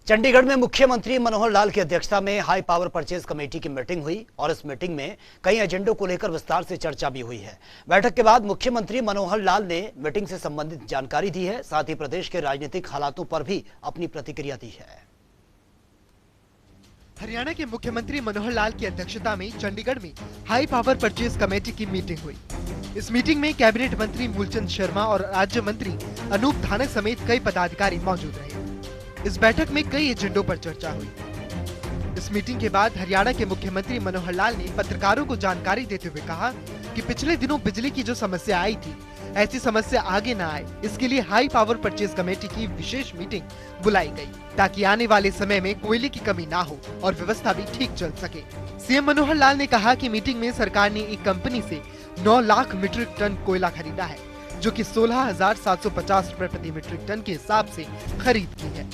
चंडीगढ़ में मुख्यमंत्री मनोहर लाल की अध्यक्षता में हाई पावर परचेज कमेटी की मीटिंग हुई और इस मीटिंग में कई एजेंडों को लेकर विस्तार से चर्चा भी हुई है। बैठक के बाद मुख्यमंत्री मनोहर लाल ने मीटिंग से संबंधित जानकारी दी है, साथ ही प्रदेश के राजनीतिक हालातों पर भी अपनी प्रतिक्रिया दी है। हरियाणा के मुख्यमंत्री मनोहर लाल की अध्यक्षता में चंडीगढ़ में हाई पावर परचेज कमेटी की मीटिंग हुई। इस मीटिंग में कैबिनेट मंत्री मूलचंद शर्मा और राज्य मंत्री अनूप धानक समेत कई पदाधिकारी मौजूद रहे। इस बैठक में कई एजेंडों पर चर्चा हुई। इस मीटिंग के बाद हरियाणा के मुख्यमंत्री मनोहर लाल ने पत्रकारों को जानकारी देते हुए कहा कि पिछले दिनों बिजली की जो समस्या आई थी, ऐसी समस्या आगे न आए, इसके लिए हाई पावर परचेज कमेटी की विशेष मीटिंग बुलाई गई, ताकि आने वाले समय में कोयले की कमी ना हो और व्यवस्था भी ठीक चल सके। सीएम मनोहर लाल ने कहा कि मीटिंग में सरकार ने एक कंपनी से 9 लाख मीट्रिक टन कोयला खरीदा है, जो कि 16,750 रुपए प्रति मीट्रिक टन के हिसाब से खरीद की है।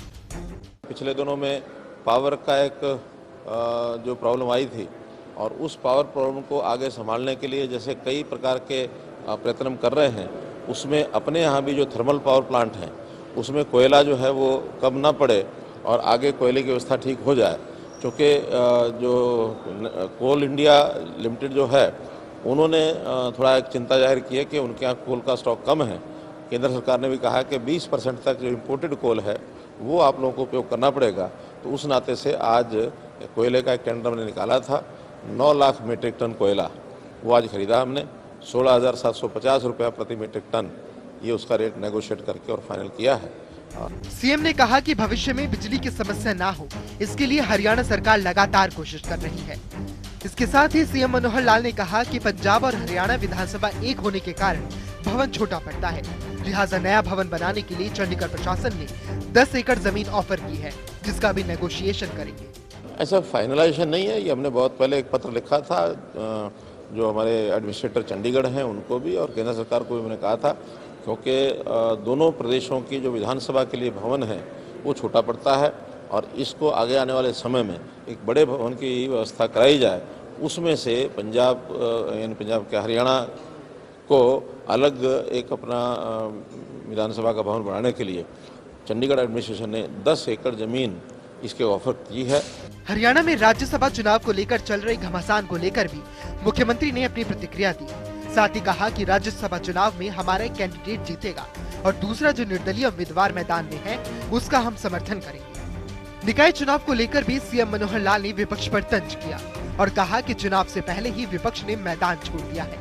पिछले दिनों में पावर का एक जो प्रॉब्लम आई थी और उस पावर प्रॉब्लम को आगे संभालने के लिए जैसे कई प्रकार के प्रयत्न हम कर रहे हैं, उसमें अपने यहाँ भी जो थर्मल पावर प्लांट हैं उसमें कोयला जो है वो कम ना पड़े और आगे कोयले की व्यवस्था ठीक हो जाए। क्योंकि जो कोल इंडिया लिमिटेड जो है उन्होंने थोड़ा एक चिंता जाहिर की है कि उनके यहाँ कोल का स्टॉक कम है। केंद्र सरकार ने भी कहा कि 20% तक जो इम्पोर्टेड कोल है वो आप लोगों को उपयोग करना पड़ेगा। तो उस नाते से आज कोयले का एक टेंडर हमने निकाला था, 9 लाख मीट्रिक टन कोयला वो आज खरीदा हमने। 16,750 रुपया प्रति मीट्रिक टन ये उसका रेट नेगोशिएट करके और फाइनल किया है। सीएम ने कहा कि भविष्य में बिजली की समस्या ना हो, इसके लिए हरियाणा सरकार लगातार कोशिश कर रही है। इसके साथ ही सीएम मनोहर लाल ने कहा कि पंजाब और हरियाणा विधानसभा एक होने के कारण भवन छोटा पड़ता है, लिहाजा नया भवन बनाने के लिए चंडीगढ़ प्रशासन ने 10 एकड़ जमीन ऑफर की है, जिसका भी नेगोशिएशन करेंगे। ऐसा फाइनलाइजेशन नहीं है, ये हमने बहुत पहले एक पत्र लिखा था जो हमारे एडमिनिस्ट्रेटर चंडीगढ़ हैं उनको भी और केंद्र सरकार को भी मैंने कहा था, क्योंकि दोनों प्रदेशों की जो विधानसभा के लिए भवन है वो छोटा पड़ता है और इसको आगे आने वाले समय में एक बड़े भवन की व्यवस्था कराई जाए। उसमें से पंजाब के हरियाणा को अलग एक अपना विधानसभा का भवन बनाने के लिए चंडीगढ़ एडमिनिस्ट्रेशन ने 10 एकड़ जमीन इसके ऑफर की है। हरियाणा में राज्यसभा चुनाव को लेकर चल रही घमासान को लेकर भी मुख्यमंत्री ने अपनी प्रतिक्रिया दी। साथ ही कहा कि राज्यसभा चुनाव में हमारा एक कैंडिडेट जीतेगा और दूसरा जो निर्दलीय उम्मीदवार मैदान में है उसका हम समर्थन करेंगे। निकाय चुनाव को लेकर भी सीएम मनोहर लाल ने विपक्ष पर तंज किया और कहा कि चुनाव से पहले ही विपक्ष ने मैदान छोड़ दिया है,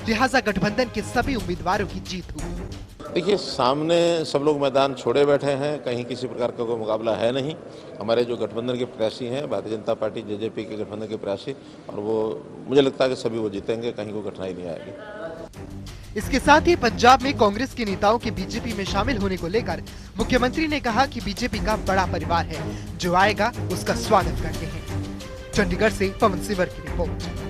लिहाजा गठबंधन के सभी उम्मीदवारों की जीत हुई। देखिए, सामने सब लोग मैदान छोड़े बैठे हैं, कहीं किसी प्रकार का कोई मुकाबला है नहीं। हमारे जो गठबंधन के प्रत्याशी हैं, भारतीय जनता पार्टी जेजेपी के गठबंधन के प्रत्याशी, और वो मुझे लगता है कि सभी वो जीतेंगे, कहीं कोई कठिनाई नहीं आएगी। इसके साथ ही पंजाब में कांग्रेस के नेताओं के बीजेपी में शामिल होने को लेकर मुख्यमंत्री ने कहा कि बीजेपी का बड़ा परिवार है, जो आएगा उसका स्वागत करते हैं। चंडीगढ़ से पवन सिवर की रिपोर्ट।